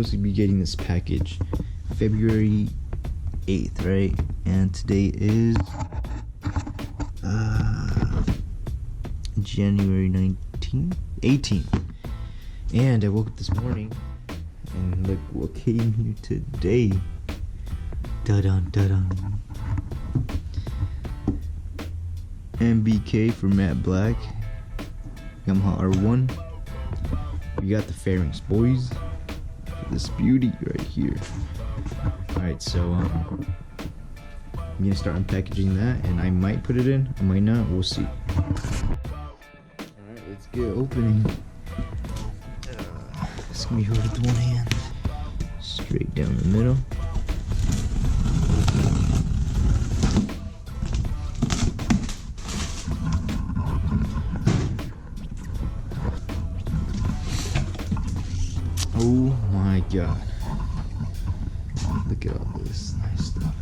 Supposed to be getting this package February 8th, right? And today is January 19th, 18th. And I woke up this morning and look what came here today. Da-dun, da-dun. MBK for Matte Black, Yamaha R1. We got the fairings, boys. This beauty right here. Alright, so I'm gonna start unpackaging that, and I might put it in, I might not, we'll see. Alright, let's get opening. It's gonna be hard with one hand. Straight down the middle. Oh my god. Look at all this nice stuff.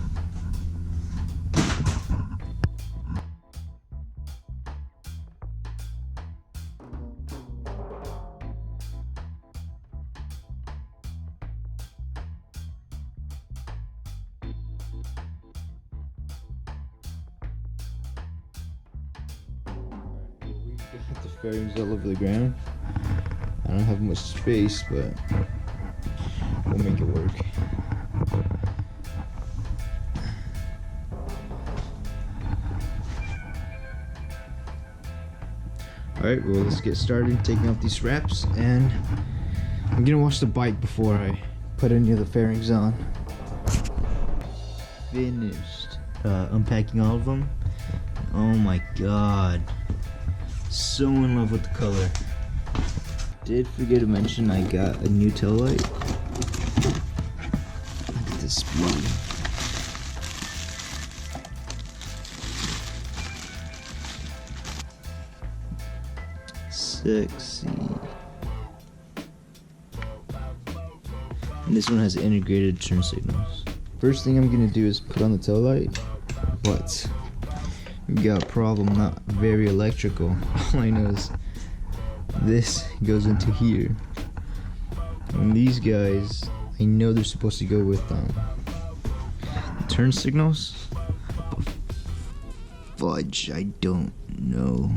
We got the fairings all over the ground. I don't have much space, but we'll make it work. Alright, well, let's get started taking off these straps, and I'm gonna wash the bike before I put any of the fairings on. Finished unpacking all of them. Oh my god, so in love with the color. Did forget to mention I got a new tail light. Look at this beauty. Sexy. And this one has integrated turn signals. First thing I'm gonna do is put on the tail light, but we got a problem, not very electrical. All I know is this goes into here, and these guys, I know they're supposed to go with turn signals. Fudge, I don't know.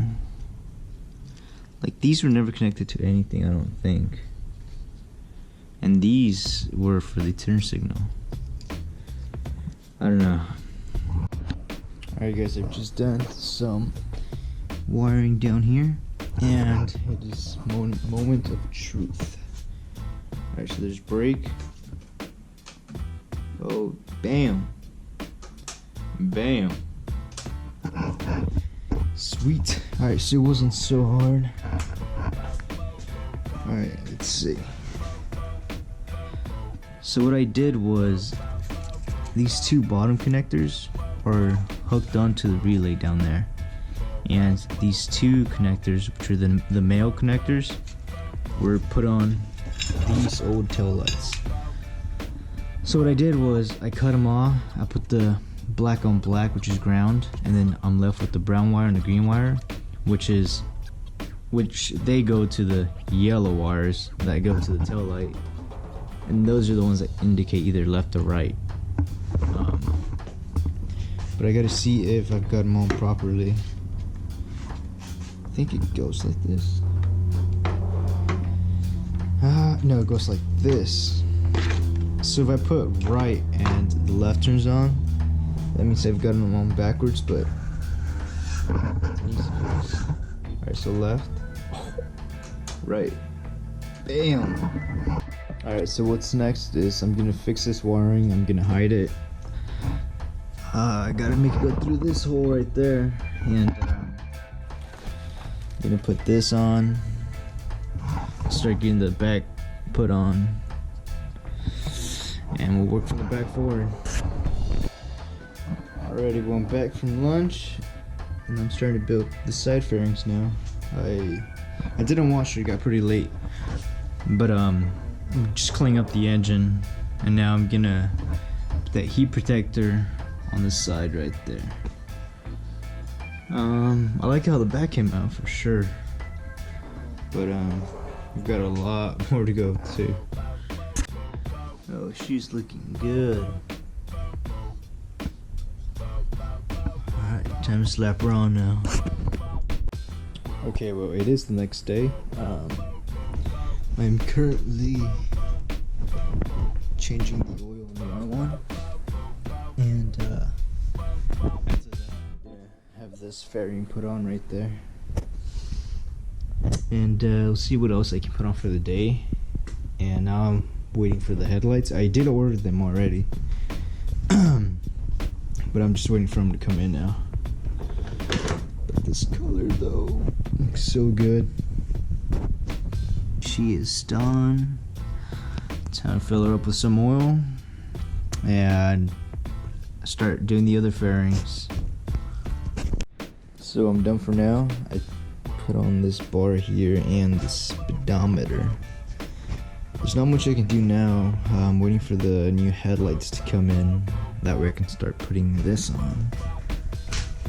Like, these were never connected to anything, I don't think, and these were for the turn signal. I don't know. Alright guys, I've just done some wiring down here, and it is moment of truth. Alright, so there's brake. Oh, bam. Bam. Sweet. Alright, so it wasn't so hard. Alright, let's see. So what I did was, these two bottom connectors are hooked onto the relay down there. And these two connectors, which are the male connectors, were put on these old tail lights. So what I did was I cut them off. I put the black on black, which is ground, and then I'm left with the brown wire and the green wire, which they go to the yellow wires that go to the tail light, and those are the ones that indicate either left or right. But I gotta see if I've got them on properly. I think it goes like this. No, it goes like this. So if I put right and the left turns on, that means I've got them on backwards, but... Alright, so left. Right. Bam! Alright, so what's next is I'm gonna fix this wiring, I'm gonna hide it. I gotta make it go through this hole right there, and I'm gonna put this on, start getting the back put on, and we'll work from the back forward. Already went back from lunch, and I'm starting to build the side fairings now. I didn't wash it, it got pretty late, but I'm just cleaning up the engine, and now I'm gonna put that heat protector on this side right there. I like how the back came out for sure, but we've got a lot more to go too. go. She's looking good. Alright, time to slap her on now. Okay, well, it is the next day. I'm currently changing the oil in the R1. And after that, I have this fairing put on right there. And we'll see what else I can put on for the day. And now I'm waiting for the headlights. I did order them already. But I'm just waiting for them to come in now. But this color though looks so good. She is done. Time to fill her up with some oil and start doing the other fairings. So I'm done for now. I put on this bar here and the speedometer. There's not much I can do now. I'm waiting for the new headlights to come in. That way I can start putting this on.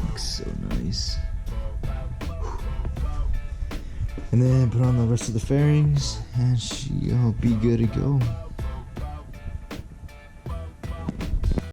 Looks so nice. And then put on the rest of the fairings and she'll be good to go.